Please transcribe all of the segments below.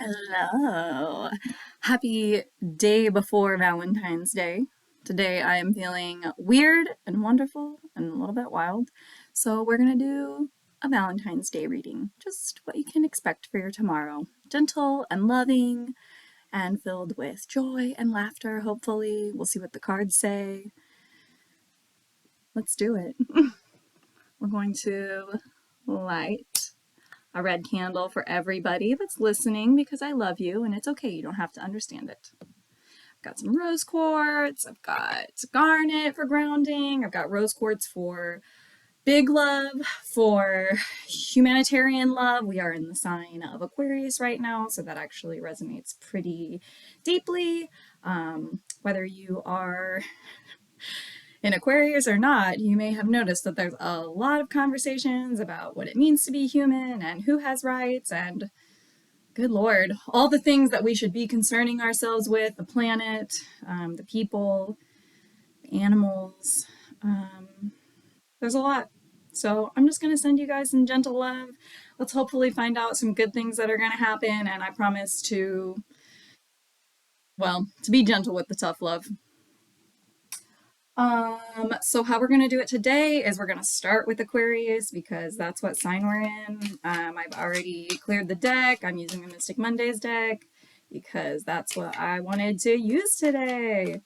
Hello. Happy day before Valentine's Day. Today I am feeling weird and wonderful and a little bit wild. So we're going to do a Valentine's Day reading. Just what you can expect for your tomorrow. Gentle and loving and filled with joy and laughter, hopefully. We'll see what the cards say. Let's do it. We're going to light a red candle for everybody that's listening because I love you and it's okay. You don't have to understand it. I've got some rose quartz. I've got garnet for grounding. I've got rose quartz for big love, for humanitarian love. We are in the sign of Aquarius right now, so that actually resonates pretty deeply. Whether you are in Aquarius or not, you may have noticed that there's a lot of conversations about what it means to be human and who has rights and good Lord, all the things that we should be concerning ourselves with, the planet, the people, the animals. There's a lot. So I'm just going to send you guys some gentle love. Let's hopefully find out some good things that are going to happen. And I promise to, well, to be gentle with the tough love. So how we're going to do it today is we're going to start with Aquarius because that's what sign we're in. I've already cleared the deck. I'm using the Mystic Mondays deck because that's what I wanted to use today.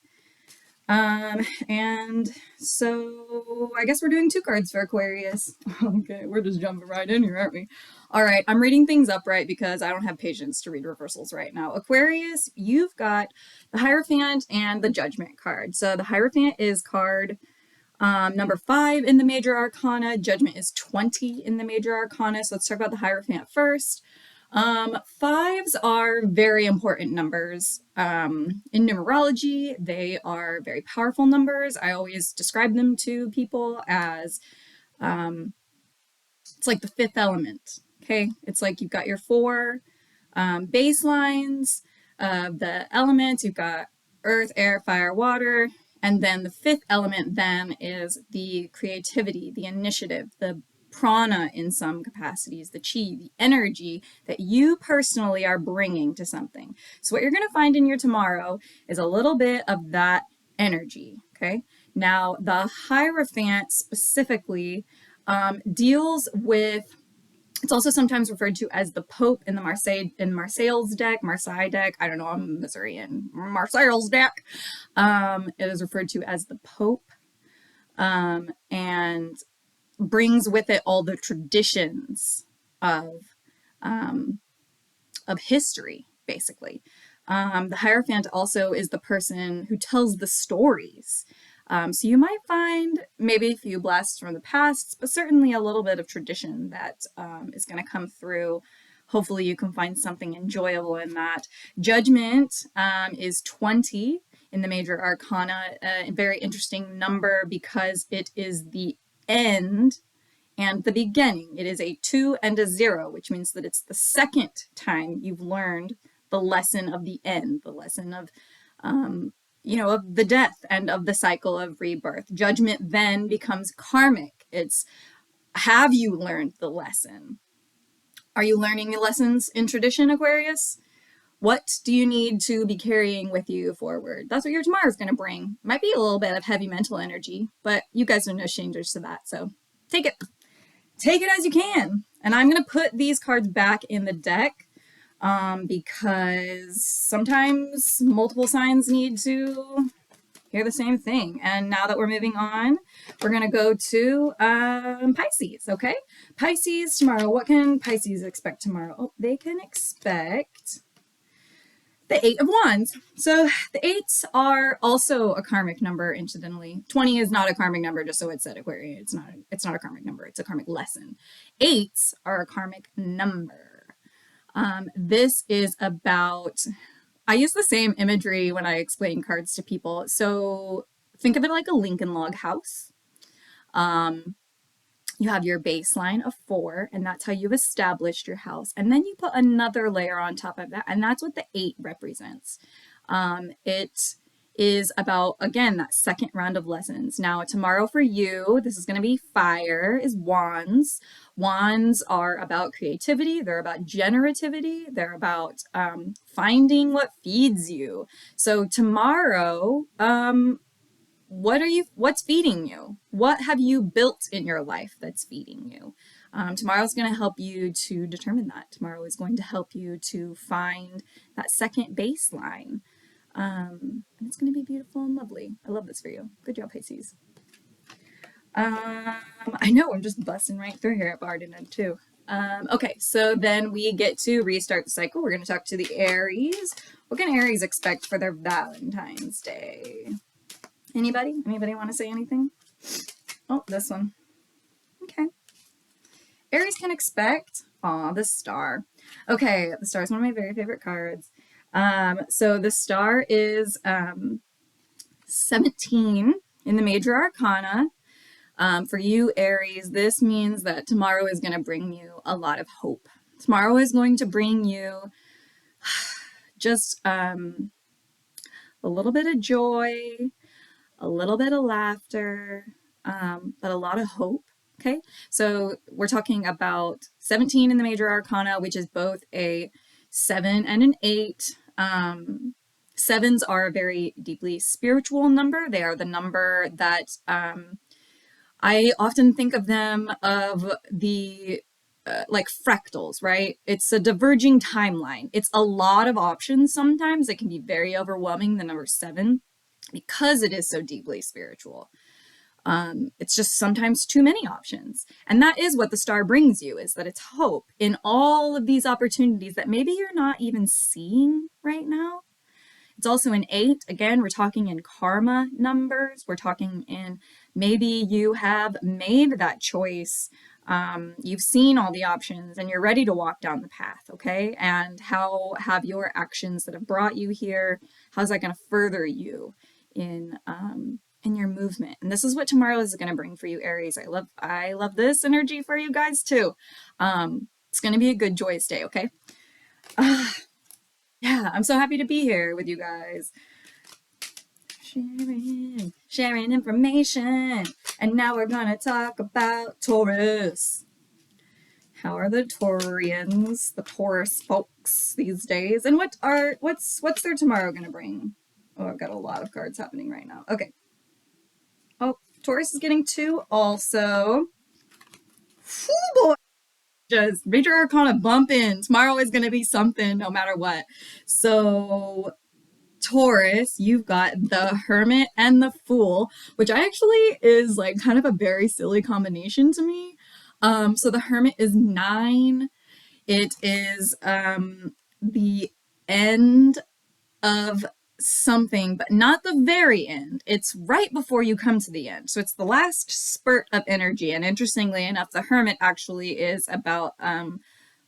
And so I guess we're doing two cards for Aquarius. Okay, we're just jumping right in here, aren't we? All right, I'm reading things upright because I don't have patience to read reversals right now. Aquarius, you've got the Hierophant and the Judgment card. So the Hierophant is card number 5 in the Major Arcana. Judgment is 20 in the Major Arcana. So let's talk about the Hierophant first. Fives are very important numbers. In numerology, they are very powerful numbers. I always describe them to people as it's like the fifth element. Okay, it's like you've got your four baselines of the elements. You've got earth, air, fire, water, and then the fifth element then is the creativity, the initiative, the prana in some capacities, the chi, the energy that you personally are bringing to something. So what you're going to find in your tomorrow is a little bit of that energy, okay? Now, the Hierophant specifically deals with, it's also sometimes referred to as the Pope in the Marseille's deck, Marseille deck. I don't know, I'm Missourian. Marseille's deck. It is referred to as the Pope, and brings with it all the traditions of history, basically. The Hierophant also is the person who tells the stories. So you might find maybe a few blasts from the past, but certainly a little bit of tradition that is going to come through. Hopefully you can find something enjoyable in that. Judgment is 20 in the Major Arcana, a very interesting number because it is the end and the beginning. It is a 2 and a 0, which means that it's the second time you've learned the lesson of the end, the lesson of of the death and of the cycle of rebirth. Judgment then becomes karmic. It's, have you learned the lesson? Are you learning the lessons in tradition, Aquarius? What do you need to be carrying with you forward? That's what your tomorrow is going to bring. Might be a little bit of heavy mental energy, but you guys are no strangers to that. So take it as you can. And I'm going to put these cards back in the deck because sometimes multiple signs need to hear the same thing. And now that we're moving on, we're going to go to Pisces, okay? Pisces tomorrow. What can Pisces expect tomorrow? Oh, they can expect the 8 of Wands. So the 8s are also a karmic number, incidentally. 20 is not a karmic number, just so it's said, Aquarius. It's not a karmic number. It's a karmic lesson. 8s are a karmic number. This is about, I use the same imagery when I explain cards to people. So think of it like a Lincoln log house. You have your baseline of 4, and that's how you've established your house. And then you put another layer on top of that, and that's what the 8 represents. It is about, again, that second round of lessons. Now, tomorrow for you, this is going to be fire, is wands. Wands are about creativity, they're about generativity, they're about finding what feeds you. So, tomorrow, what's feeding you? What have you built in your life that's feeding you? Tomorrow's going to help you to determine that. Tomorrow is going to help you to find that second baseline. And it's going to be beautiful and lovely. I love this for you. Good job, Pisces. I know, I'm just busting right through here at Barden too. Okay, so then we get to restart the cycle. We're going to talk to the Aries. What can Aries expect for their Valentine's Day? Anybody? Anybody want to say anything? Oh, this one. Okay. Aries can expect, the star. Okay, the star is one of my very favorite cards. So the star is 17 in the major arcana. For you, Aries, this means that tomorrow is going to bring you a lot of hope. Tomorrow is going to bring you just a little bit of joy, a little bit of laughter, but a lot of hope. Okay, so we're talking about 17 in the major arcana, which is both a 7 and an 8. Sevens are a very deeply spiritual number. They are the number that I often think of them of the like fractals, right? It's a diverging timeline. It's a lot of options sometimes. It can be very overwhelming, the number 7, because it is so deeply spiritual. It's just sometimes too many options. And that is what the star brings you, is that it's hope in all of these opportunities that maybe you're not even seeing right now. It's also an 8. Again, we're talking in karma numbers. We're talking in maybe you have made that choice. You've seen all the options and you're ready to walk down the path, okay? And how have your actions that have brought you here, how's that going to further you in your movement? And this is what tomorrow is going to bring for you, Aries. I love this energy for you guys too. It's going to be a good, joyous day, okay? Yeah, I'm so happy to be here with you guys. Sharing information. And now we're gonna talk about Taurus. How are the Taurians, the Taurus folks these days? And what's their tomorrow gonna bring? Oh, I've got a lot of cards happening right now. Okay. Oh, Taurus is getting 2 also. Oh boy. Just major arcana bump in. Tomorrow is gonna be something no matter what. So Taurus, you've got the Hermit and the Fool, which I actually is like kind of a very silly combination to me. So the Hermit is 9. It is the end of something, but not the very end. It's right before you come to the end. So it's the last spurt of energy. And interestingly enough, the Hermit actually is about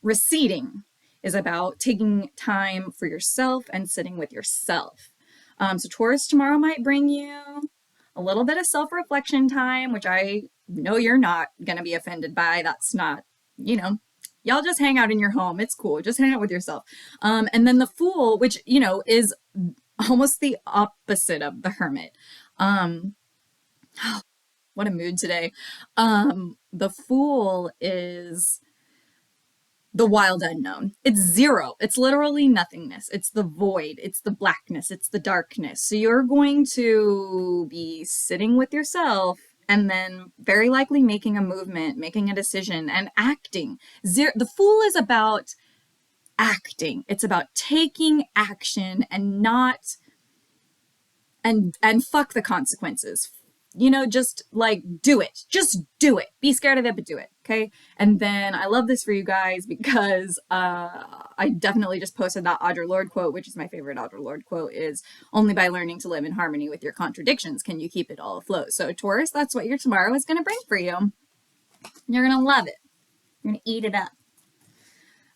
receding, is about taking time for yourself and sitting with yourself. So Taurus tomorrow might bring you a little bit of self-reflection time, which I know you're not going to be offended by. That's not, y'all just hang out in your home. It's cool. Just hang out with yourself. And then the Fool, which, is almost the opposite of the Hermit. What a mood today. The Fool is the wild unknown. It's 0. It's literally nothingness. It's the void. It's the blackness. It's the darkness. So you're going to be sitting with yourself and then very likely making a movement, making a decision, and acting. The Fool is about acting. It's about taking action and not and fuck the consequences. Just like do it. Just do it. Be scared of it, but do it. Okay. And then I love this for you guys because I definitely just posted that Audre Lorde quote, which is my favorite Audre Lorde quote, is only by learning to live in harmony with your contradictions can you keep it all afloat. So Taurus, that's what your tomorrow is going to bring for you. You're going to love it. You're going to eat it up.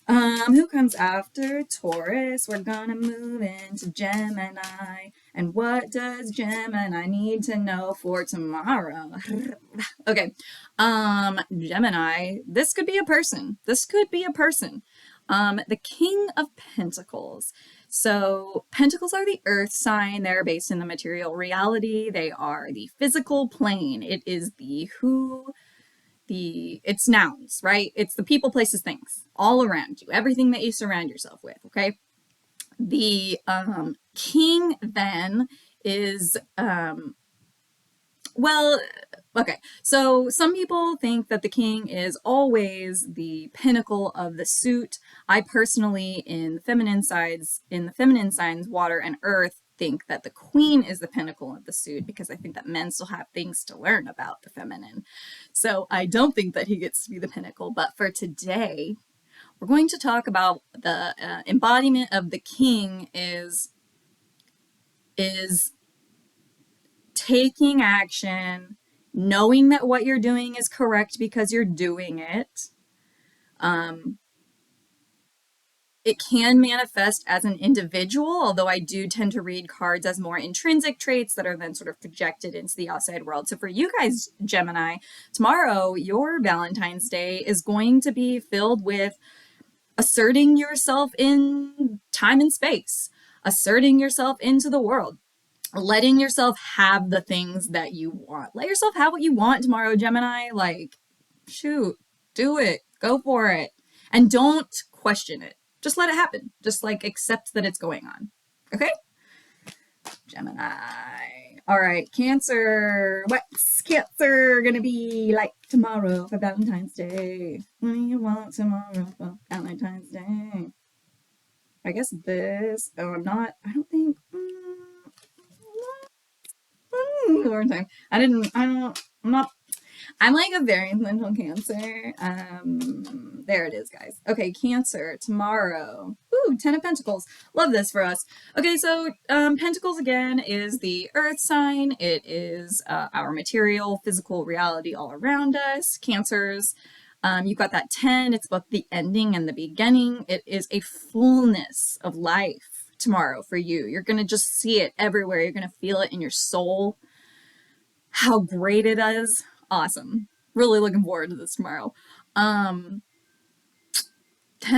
Who comes after Taurus? We're gonna move into Gemini. And what does Gemini need to know for tomorrow? Okay. Gemini, this could be a person. The King of Pentacles. So, pentacles are the earth sign. They're based in the material reality. They are the physical plane. It is the who, it's nouns, right? It's the people, places, things all around you, everything that you surround yourself with, okay? The king then is well, okay. So some people think that the king is always the pinnacle of the suit. I personally, in the feminine signs, water and earth, think that the queen is the pinnacle of the suit because I think that men still have things to learn about the feminine. So I don't think that he gets to be the pinnacle. But for today, we're going to talk about the embodiment of the king is taking action, knowing that what you're doing is correct because you're doing it. Um, it can manifest as an individual, although I do tend to read cards as more intrinsic traits that are then sort of projected into the outside world. So for you guys, Gemini, tomorrow, your Valentine's Day is going to be filled with asserting yourself in time and space, asserting yourself into the world, letting yourself have the things that you want. Let yourself have what you want tomorrow, Gemini. Like, shoot, do it, go for it. And don't question it. Just let it happen. Just like accept that it's going on. Okay? Gemini. All right, Cancer. What's Cancer gonna be like tomorrow for Valentine's Day? What do you want tomorrow for Valentine's Day? I guess this. Oh, I'm not. I don't think. One more time. I'm not, I'm like a very influential Cancer. There it is, guys. Okay, Cancer, tomorrow. Ooh, Ten of Pentacles. Love this for us. Okay, so Pentacles again is the earth sign. It is our material, physical reality all around us. Cancers, you've got that 10. It's both the ending and the beginning. It is a fullness of life tomorrow for you. You're going to just see it everywhere. You're going to feel it in your soul. How great it is. Awesome. Really looking forward to this tomorrow. Ten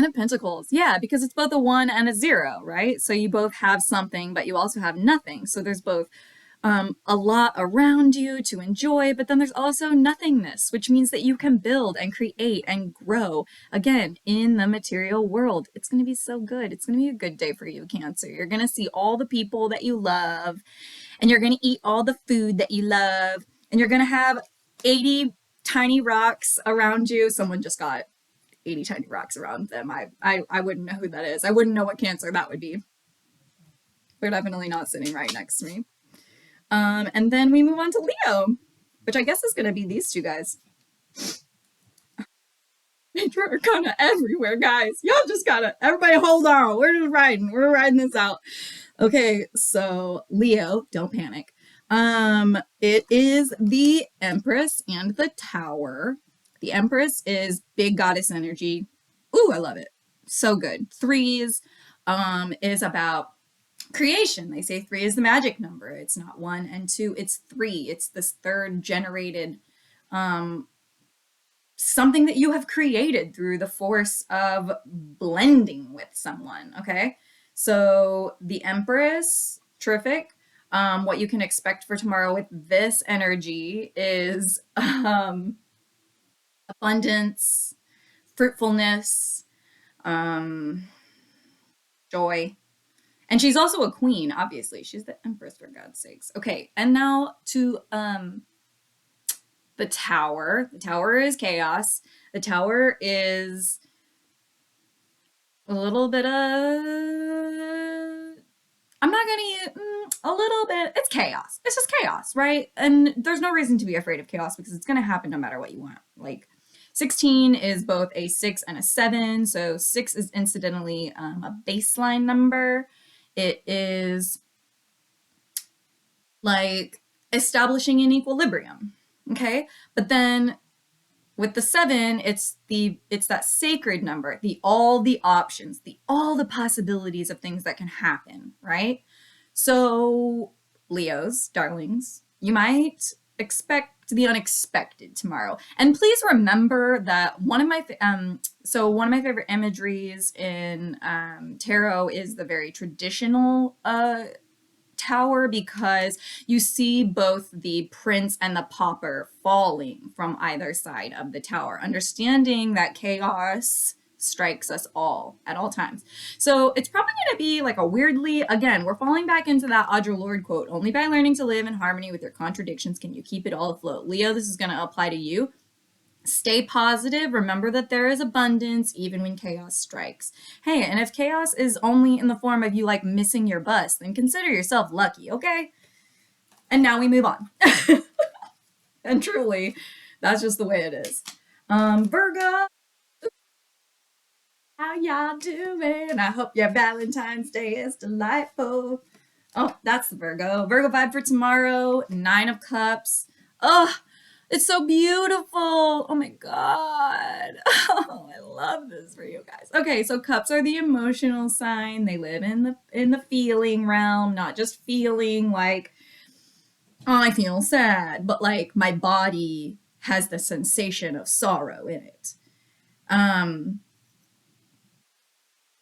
of Pentacles. Yeah, because it's both a 1 and a 0, right? So you both have something, but you also have nothing. So there's both a lot around you to enjoy, but then there's also nothingness, which means that you can build and create and grow again in the material world. It's going to be so good. It's going to be a good day for you, Cancer. You're going to see all the people that you love, and you're going to eat all the food that you love, and you're going to have 80 tiny rocks around you. Someone just got 80 tiny rocks around them. I wouldn't know who that is. I wouldn't know what Cancer that would be. They're definitely not sitting right next to me. And then we move on to Leo, which I guess is going to be these two guys. We're kind of everywhere, guys. Y'all just gotta, everybody hold on. We're just riding. We're riding this out. Okay, so Leo, don't panic. It is the Empress and the Tower. The Empress is big goddess energy. Ooh, I love it. So good. Threes is about creation. They say 3 is the magic number. It's not 1 and 2, it's 3. It's this third generated something that you have created through the force of blending with someone. Okay, so the Empress, terrific. What you can expect for tomorrow with this energy is abundance, fruitfulness, joy. And she's also a queen, obviously. She's the Empress, for God's sakes. Okay, and now to the Tower. The Tower is chaos. The Tower is a little bit of, I'm not gonna, a little bit, it's chaos. It's just chaos, right? And there's no reason to be afraid of chaos because it's gonna happen no matter what you want. Like 16 is both a 6 and a 7. So 6 is incidentally a baseline number. It is like establishing an equilibrium. Okay. But then with the 7, it's that sacred number, all the options, all the possibilities of things that can happen, right? So Leos, darlings, you might expect to the unexpected tomorrow. And please remember that one of my favorite imageries in tarot is the very traditional tower, because you see both the prince and the pauper falling from either side of the tower, understanding that chaos strikes us all at all times. So it's probably going to be like a weirdly, again, we're falling back into that Audre Lorde quote, only by learning to live in harmony with your contradictions can you keep it all afloat. Leo, this is going to apply to you. Stay positive. Remember that there is abundance even when chaos strikes. Hey, and if chaos is only in the form of you like missing your bus, then consider yourself lucky, okay? And now we move on. And truly, that's just the way it is. Virgo, how y'all doing? I hope your Valentine's Day is delightful. Oh, that's the Virgo. Virgo vibe for tomorrow, 9 of Cups. Oh, it's so beautiful. Oh my God. Oh, I love this for you guys. Okay, so cups are the emotional sign. They live in the feeling realm, not just feeling like, oh, I feel sad, but like my body has the sensation of sorrow in it. Um,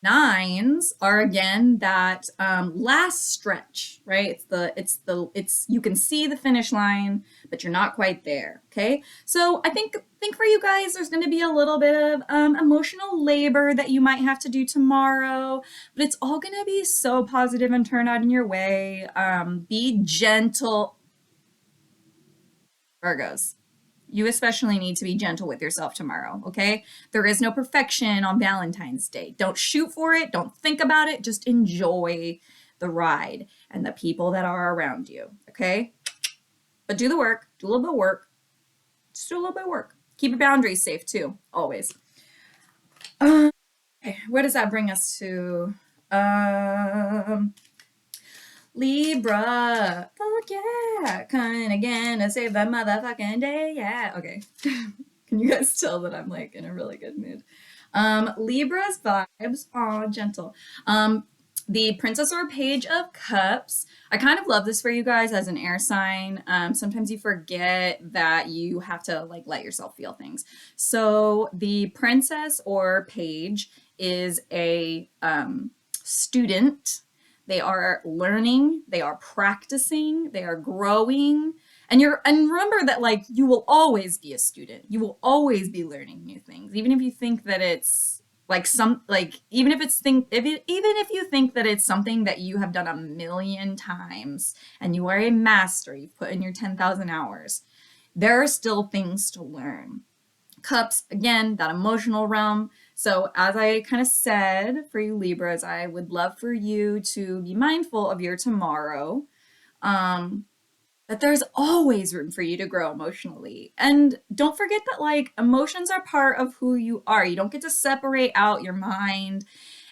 Nines are again that last stretch, right? It's you can see the finish line, but you're not quite there. Okay, so I think for you guys, there's going to be a little bit of emotional labor that you might have to do tomorrow, but it's all going to be so positive and turn out in your way. Be gentle, Virgos. You especially need to be gentle with yourself tomorrow, okay? There is no perfection on Valentine's Day. Don't shoot for it. Don't think about it. Just enjoy the ride and the people that are around you, okay? But do the work. Do a little bit of work. Just do a little bit of work. Keep your boundaries safe too, always. Okay, where does that bring us to? Libra. Fuck yeah. Coming again to save the motherfucking day. Yeah. Okay. Can you guys tell that I'm like in a really good mood? Libra's vibes. Aw, gentle. The Princess or Page of Cups. I kind of love this for you guys as an air sign. Sometimes you forget that you have to like let yourself feel things. So the Princess or Page is a student. They are learning, they are practicing, they are growing. And remember that like you will always be a student. You will always be learning new things. Even if you think that it's like even if you think that it's something that you have done a million times and you are a master, you've put in your 10,000 hours, there are still things to learn. Cups, again, that emotional realm. So as I kind of said for you Libras, I would love for you to be mindful of your tomorrow, that there's always room for you to grow emotionally. And don't forget that like emotions are part of who you are. You don't get to separate out your mind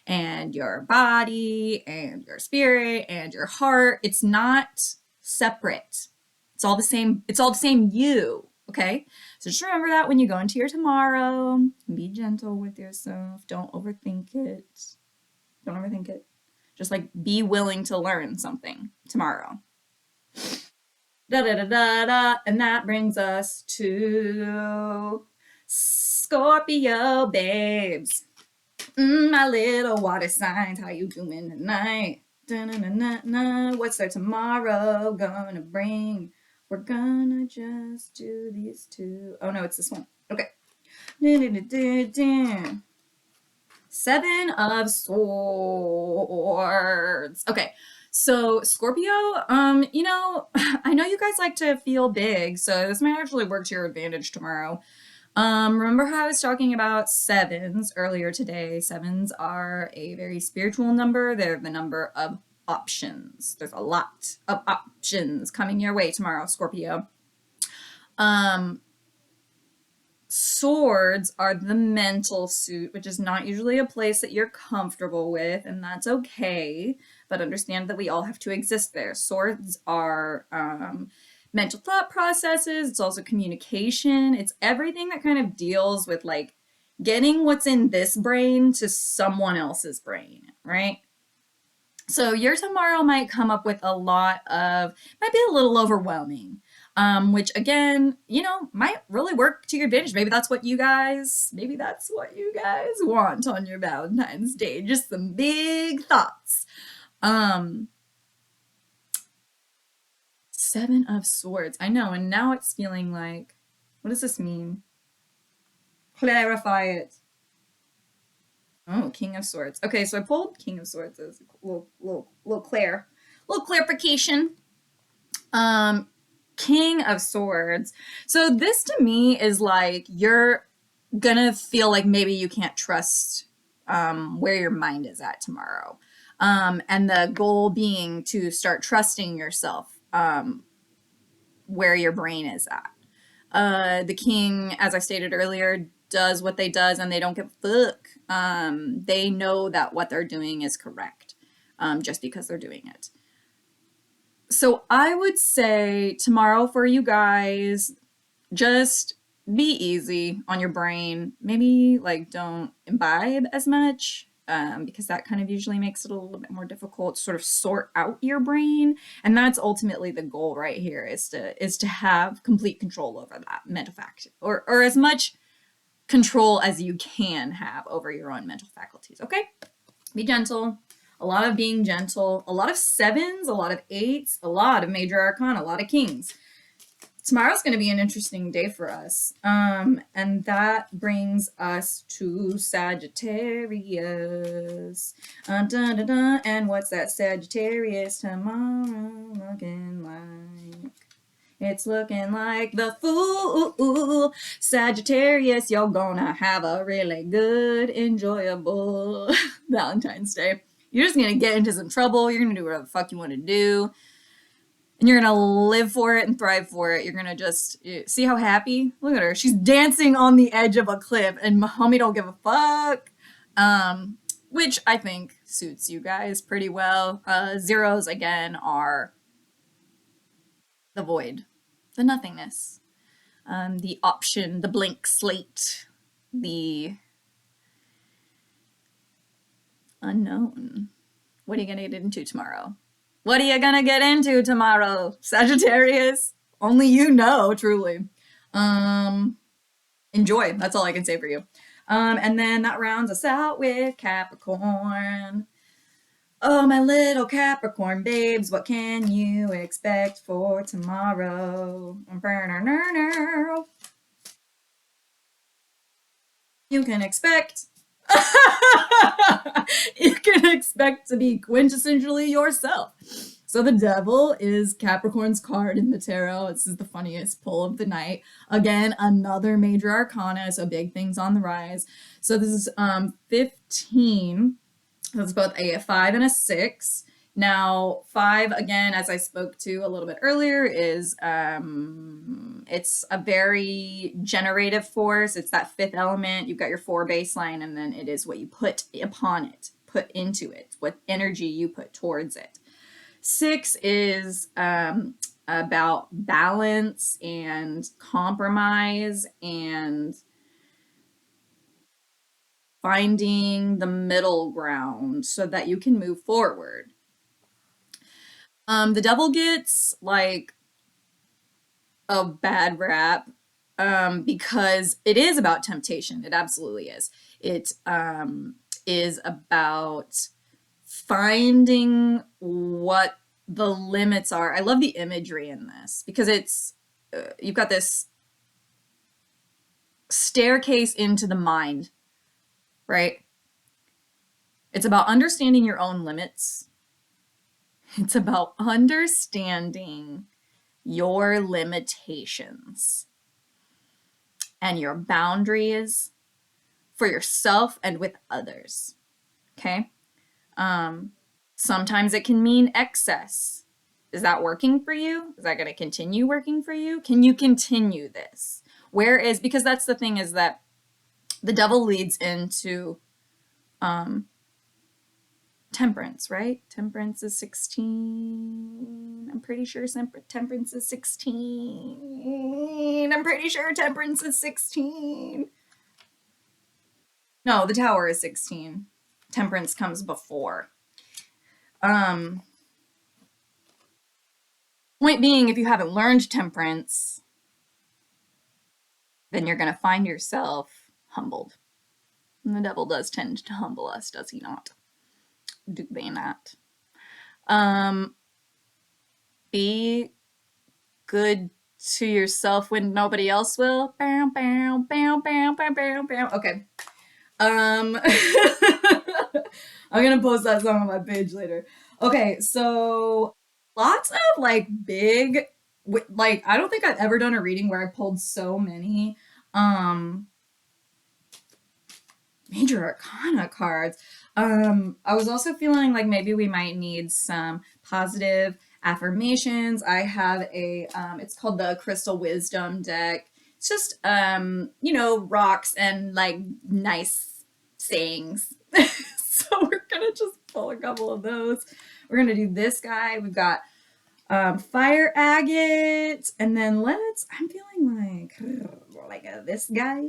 and your body and your spirit and your heart. It's not separate. It's all the same. It's all the same you. Okay, so just remember that when you go into your tomorrow, be gentle with yourself. Don't overthink it. Don't overthink it. Just like be willing to learn something tomorrow. Da da da da da, and that brings us to Scorpio, babes. My little water signs, how you doing tonight? Da-na-na-na-na. What's their tomorrow gonna bring? We're gonna just do these two. Oh no, it's this one. Okay. 7 of Swords. Okay. So Scorpio, I know you guys like to feel big, so this might actually work to your advantage tomorrow. Remember how I was talking about sevens earlier today? Sevens are a very spiritual number. They're the number of options. There's a lot of options coming your way tomorrow, Scorpio. Swords are the mental suit, which is not usually a place that you're comfortable with, and that's okay. But understand that we all have to exist there. Swords are mental thought processes. It's also communication. It's everything that kind of deals with like getting what's in this brain to someone else's brain, right? So your tomorrow might come up with might be a little overwhelming. which again, might really work to your advantage. Maybe that's what you guys want on your Valentine's Day. Just some big thoughts. Um, Seven of Swords. I know, and now it's feeling like, what does this mean? Clarify it. Oh, King of Swords. Okay, so I pulled King of Swords as a little clarification. Um, King of Swords. So this to me is like you're gonna feel like maybe you can't trust where your mind is at tomorrow. And the goal being to start trusting yourself where your brain is at. The king, as I stated earlier, does what they does and they don't give a fuck. They know that what they're doing is correct just because they're doing it. So I would say tomorrow for you guys, just be easy on your brain. Maybe like don't imbibe as much because that kind of usually makes it a little bit more difficult to sort of sort out your brain. And that's ultimately the goal right here is to have complete control over that mental fact or as much control as you can have over your own mental faculties. Okay, be gentle. A lot of being gentle, a lot of sevens, a lot of eights, a lot of major arcana, a lot of kings. Tomorrow's going to be an interesting day for us. And that brings us to Sagittarius. Dun, dun, dun. And what's that Sagittarius tomorrow looking like? It's looking like the Fool. Sagittarius, you're gonna have a really good, enjoyable Valentine's Day. You're just gonna get into some trouble. You're gonna do whatever the fuck you want to do. And you're gonna live for it and thrive for it. You're gonna just see how happy. Look at her. She's dancing on the edge of a cliff, and homie don't give a fuck. Which I think suits you guys pretty well. Zeros again are the void, the nothingness, the option, the blank slate, the unknown. What are you gonna get into tomorrow? What are you gonna get into tomorrow, Sagittarius? Only you know, truly. Enjoy. That's all I can say for you. And then that rounds us out with Capricorn. Oh, my little Capricorn babes, what can you expect for tomorrow? You can expect you can expect to be quintessentially yourself. So the devil is Capricorn's card in the tarot. This is the funniest pull of the night. Again, another major arcana, so big things on the rise. So this is 15. That's both a 5 and a 6. Now, 5, again, as I spoke to a little bit earlier, is it's a very generative force. It's that fifth element. You've got your 4 baseline, and then it is what you put upon it, put into it, what energy you put towards it. 6 is about balance and compromise and finding the middle ground so that you can move forward. The devil gets like a bad rap because it is about temptation. It absolutely is. It is about finding what the limits are. I love the imagery in this because it's you've got this staircase into the mind, right? It's about understanding your own limits. It's about understanding your limitations and your boundaries for yourself and with others. Okay? Sometimes it can mean excess. Is that working for you? Is that going to continue working for you? Can you continue this? Because that's the thing is that the devil leads into temperance, right? Temperance is 16. I'm pretty sure temperance is 16. I'm pretty sure temperance is 16. No, the tower is 16. Temperance comes before. Point being, if you haven't learned temperance, then you're going to find yourself humbled. And the devil does tend to humble us, does he not? Do they not? Um, be good to yourself when nobody else will. Bow, bow, bow, bow, bow, bow, bow. Okay. I'm gonna post that song on my page later. Okay, so lots of like big, like I don't think I've ever done a reading where I pulled so many um major arcana cards. I was also feeling like maybe we might need some positive affirmations. I have a it's called the Crystal Wisdom deck. It's just rocks and like nice sayings. So we're gonna just pull a couple of those. We're gonna do this guy. We've got fire agate, and then I'm feeling like this guy.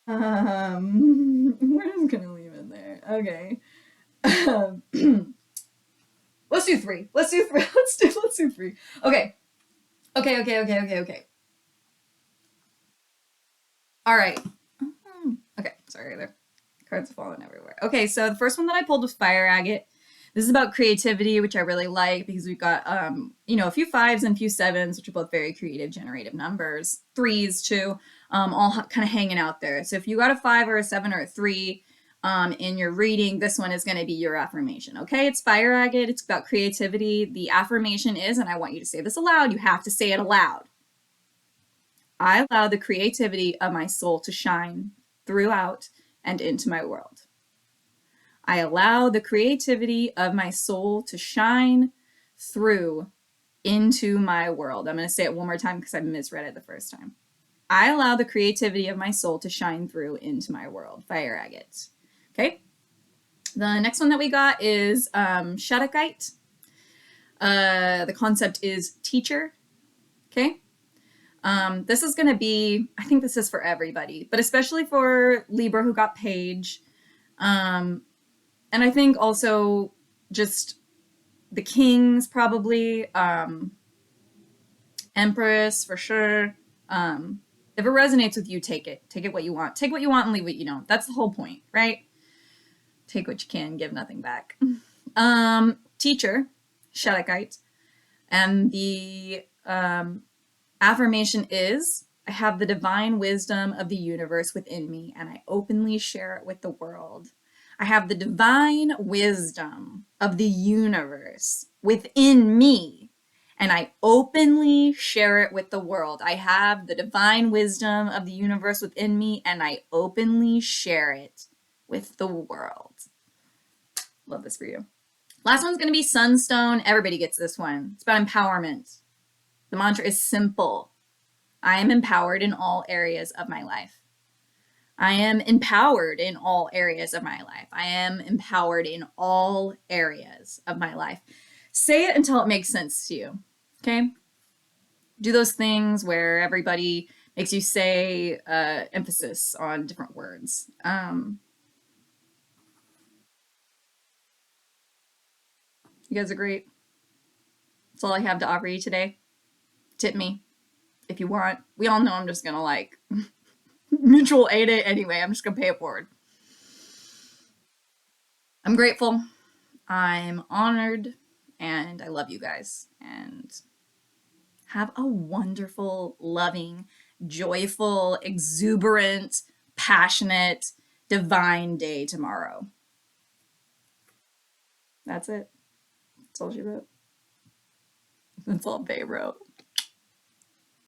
We're just gonna leave it there. Okay. Let's do three. Let's do three. Let's do three. Okay. Okay. All right. Okay. Sorry, the cards are falling everywhere. Okay, so the first one that I pulled was fire agate. This is about creativity, which I really like because we've got a few fives and a few sevens, which are both very creative, generative numbers. Threes too, all kind of hanging out there. So if you got a five or a seven or a three in your reading, this one is going to be your affirmation. Okay, it's fire agate. It's about creativity. The affirmation is, and I want you to say this aloud. You have to say it aloud. I allow the creativity of my soul to shine throughout and into my world. I allow the creativity of my soul to shine through into my world. I'm going to say it one more time because I misread it the first time. I allow the creativity of my soul to shine through into my world. Fire agate. Okay. The next one that we got is Shadakite. The concept is teacher. Okay. This is going to be, I think this is for everybody, but especially for Libra who got Page. And I think also just the Kings, probably, Empress for sure. If it resonates with you, take it. Take it what you want. Take what you want and leave what you don't. That's the whole point, right? Take what you can, give nothing back. Teacher, Shadakite. And the affirmation is, I have the divine wisdom of the universe within me, and I openly share it with the world. I have the divine wisdom of the universe within me, and I openly share it with the world. I have the divine wisdom of the universe within me, and I openly share it with the world. Love this for you. Last one's going to be Sunstone. Everybody gets this one. It's about empowerment. The mantra is simple. I am empowered in all areas of my life. I am empowered in all areas of my life. I am empowered in all areas of my life. Say it until it makes sense to you. Okay? Do those things where everybody makes you say emphasis on different words. You guys are great. That's all I have to offer you today. Tip me if you want. We all know I'm just gonna like mutual aid it anyway. I'm just gonna pay it forward. I'm grateful. I'm honored, and I love you guys. And have a wonderful, loving, joyful, exuberant, passionate, divine day tomorrow. That's it. That's all she wrote. That's all they wrote.